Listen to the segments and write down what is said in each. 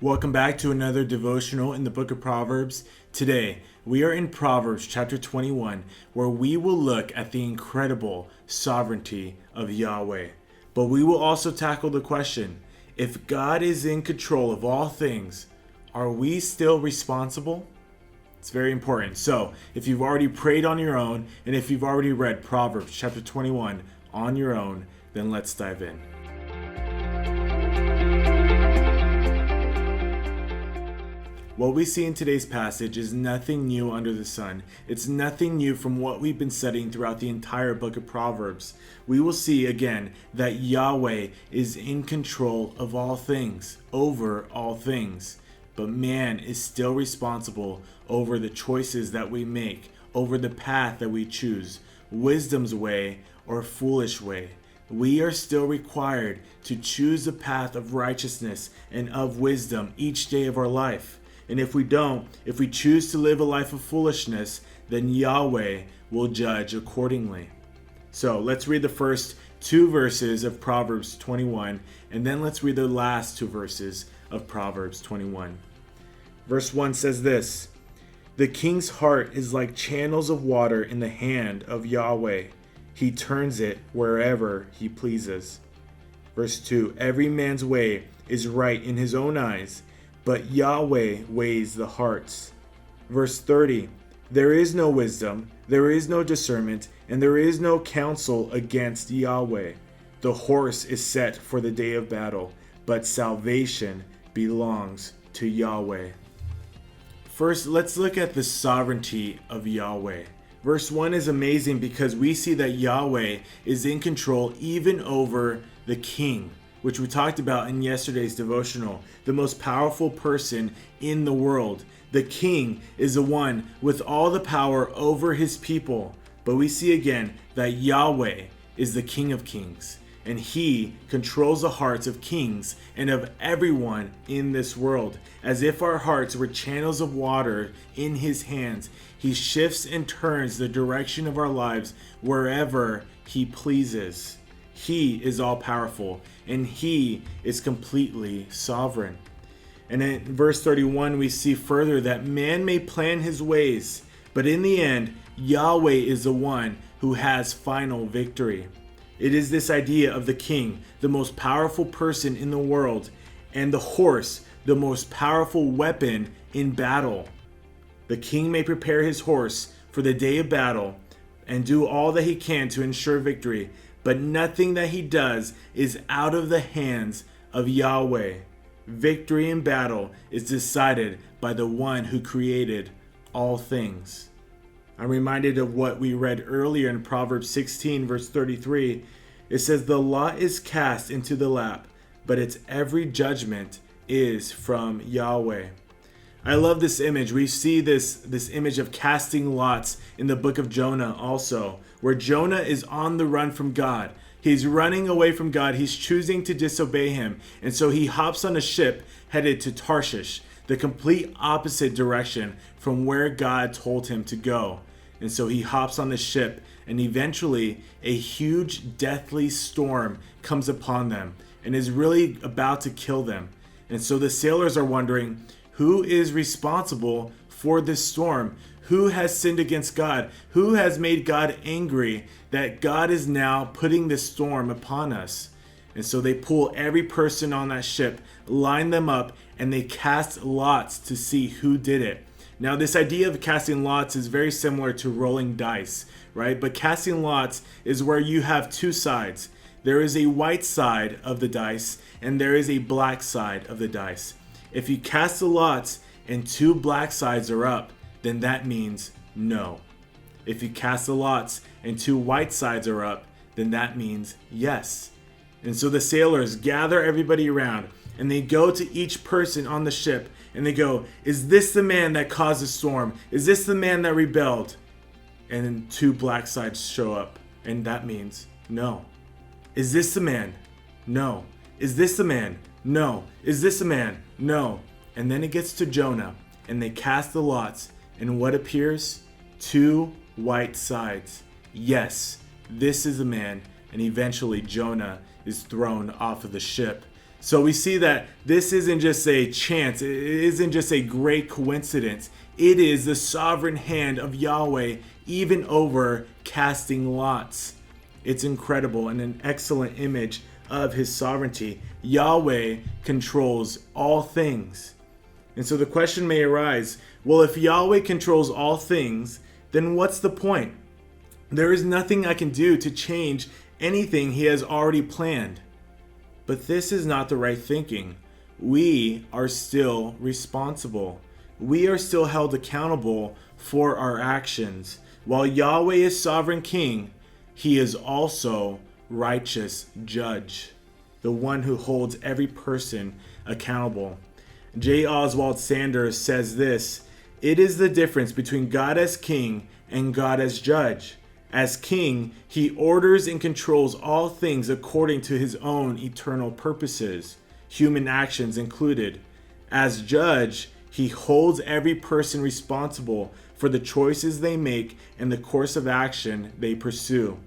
Welcome back to another devotional in the book of Proverbs. Today, we are in Proverbs chapter 21, where we will look at the incredible sovereignty of Yahweh. But we will also tackle the question, if God is in control of all things, are we still responsible? It's very important. So, if you've already prayed on your own, and if you've already read Proverbs chapter 21 on your own, then let's dive in. What we see in today's passage is nothing new under the sun. It's nothing new from what we've been studying throughout the entire book of Proverbs. We will see again that Yahweh is in control of all things, over all things. But man is still responsible over the choices that we make, over the path that we choose, wisdom's way or foolish way. We are still required to choose the path of righteousness and of wisdom each day of our life. And if we don't, if we choose to live a life of foolishness, then Yahweh will judge accordingly. So let's read the first two verses of Proverbs 21, and then let's read the last two verses of Proverbs 21. Verse 1 says this, "The king's heart is like channels of water in the hand of Yahweh. He turns it wherever he pleases." Verse 2, "Every man's way is right in his own eyes, but Yahweh weighs the hearts." Verse 30, "There is no wisdom, there is no discernment, and there is no counsel against Yahweh. The horse is set for the day of battle, but salvation belongs to Yahweh." First, let's look at the sovereignty of Yahweh. Verse 1 is amazing because we see that Yahweh is in control even over the king, which we talked about in yesterday's devotional, the most powerful person in the world. The king is the one with all the power over his people. But we see again that Yahweh is the King of Kings, and he controls the hearts of kings and of everyone in this world. As if our hearts were channels of water in his hands, he shifts and turns the direction of our lives wherever he pleases. He is all powerful, and he is completely sovereign. And in verse 31, we see further that man may plan his ways, but in the end, Yahweh is the one who has final victory. It is this idea of the king, the most powerful person in the world, and the horse, the most powerful weapon in battle. The king may prepare his horse for the day of battle and do all that he can to ensure victory, but nothing that he does is out of the hands of Yahweh. Victory in battle is decided by the one who created all things. I'm reminded of what we read earlier in Proverbs 16, verse 33. It says, "The lot is cast into the lap, but its every judgment is from Yahweh." I love this image. We see this image of casting lots in the book of Jonah also, where Jonah is on the run from God. He's running away from God. He's choosing to disobey him. And so he hops on a ship headed to Tarshish, the complete opposite direction from where God told him to go. And so he hops on the ship, and eventually a huge deathly storm comes upon them and is really about to kill them. And so the sailors are wondering, who is responsible for this storm? Who has sinned against God? Who has made God angry that God is now putting this storm upon us? And so they pull every person on that ship, line them up, and they cast lots to see who did it. Now, this idea of casting lots is very similar to rolling dice, right? But casting lots is where you have two sides. There is a white side of the dice, and there is a black side of the dice. If you cast the lots and two black sides are up, then that means no. If you cast the lots and two white sides are up, then that means yes. And so the sailors gather everybody around, and they go to each person on the ship, and they go, "Is this the man that caused the storm? Is this the man that rebelled?" And then two black sides show up, and that means no. "Is this the man?" "No." "Is this the man?" "No." "Is this the man?" "No." And then it gets to Jonah, and they cast the lots, and what appears? Two white sides. Yes, this is the man, and eventually Jonah is thrown off of the ship. So we see that this isn't just a chance, it isn't just a great coincidence. It is the sovereign hand of Yahweh, even over casting lots. It's incredible and an excellent image of his sovereignty. Yahweh controls all things. And so the question may arise, well, if Yahweh controls all things, then what's the point? There is nothing I can do to change anything he has already planned. But this is not the right thinking. We are still responsible. We are still held accountable for our actions. While Yahweh is sovereign king, he is also righteous judge, the one who holds every person accountable. J. Oswald Sanders says this: it is the difference between God as king and God as judge. As king, he orders and controls all things according to his own eternal purposes, human actions included. As judge, he holds every person responsible for the choices they make and the course of action they pursue.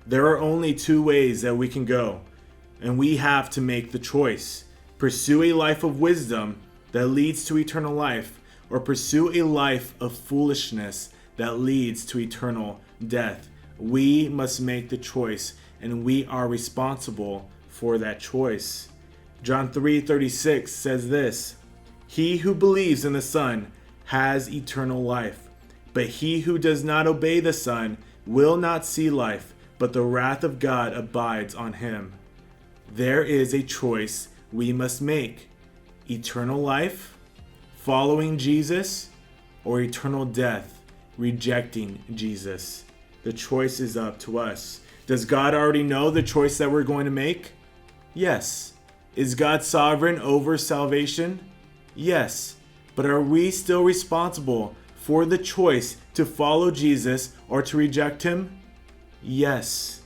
There are only two ways that we can go, and we have to make the choice. Pursue a life of wisdom that leads to eternal life, or pursue a life of foolishness that leads to eternal death. We must make the choice, and we are responsible for that choice. John 3:36 says this: he who believes in the Son has eternal life, but he who does not obey the Son will not see life, but the wrath of God abides on him. There is a choice we must make: eternal life, following Jesus, or eternal death, rejecting Jesus. The choice is up to us. Does God already know the choice that we're going to make? Yes. Is God sovereign over salvation? Yes. But are we still responsible for the choice to follow Jesus or to reject him? Yes.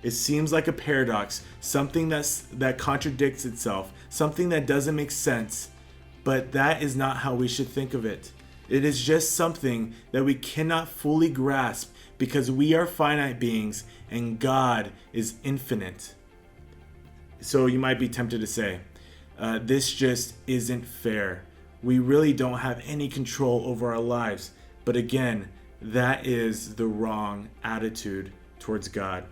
It seems like a paradox, something that contradicts itself, something that doesn't make sense. But that is not how we should think of it. It is just something that we cannot fully grasp because we are finite beings and God is infinite. So you might be tempted to say, this just isn't fair. We really don't have any control over our lives. But again, that is the wrong attitude towards God.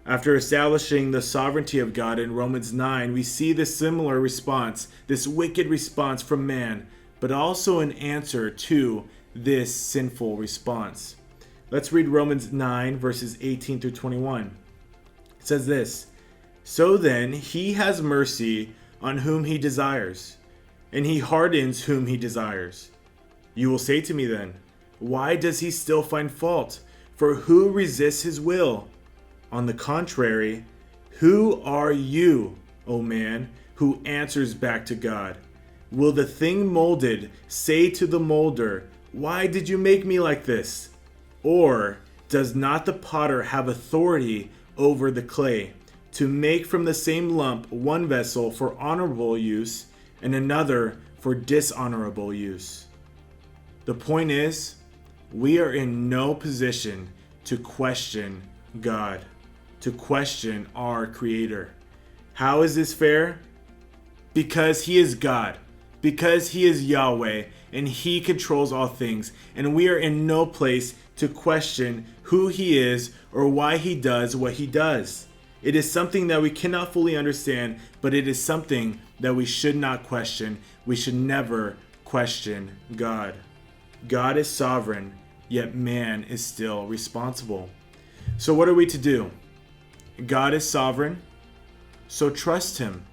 After establishing the sovereignty of God in Romans 9, we see this similar response, this wicked response from man, but also an answer to this sinful response. Let's read Romans 9, verses 18 through 21. It says this: so then he has mercy on whom he desires, and he hardens whom he desires. You will say to me then, why does he still find fault? For who resists his will? On the contrary, who are you, O man, who answers back to God? Will the thing molded say to the molder, why did you make me like this? Or does not the potter have authority over the clay to make from the same lump one vessel for honorable use and another for dishonorable use? The point is, we are in no position to question God, to question our Creator. How is this fair? Because he is God, because he is Yahweh, and he controls all things, and we are in no place to question who he is or why he does what he does. It is something that we cannot fully understand, but it is something that we should not question. We should never question God. God is sovereign, yet man is still responsible. So what are we to do? God is sovereign, so trust him.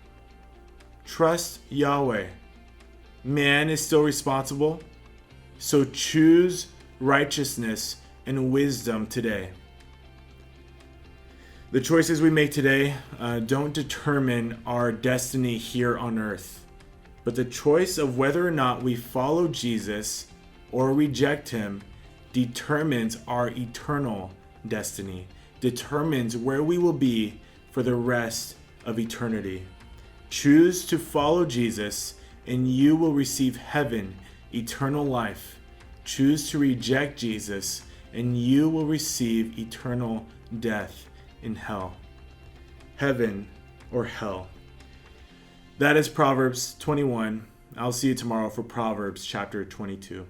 Trust Yahweh. Man is still responsible, so choose righteousness and wisdom today. The choices we make today don't determine our destiny here on earth, but the choice of whether or not we follow Jesus or reject him determines our eternal destiny, determines where we will be for the rest of eternity. Choose to follow Jesus and you will receive heaven, eternal life. Choose to reject Jesus and you will receive eternal death in hell. Heaven or hell. That is Proverbs 21. I'll see you tomorrow for Proverbs chapter 22.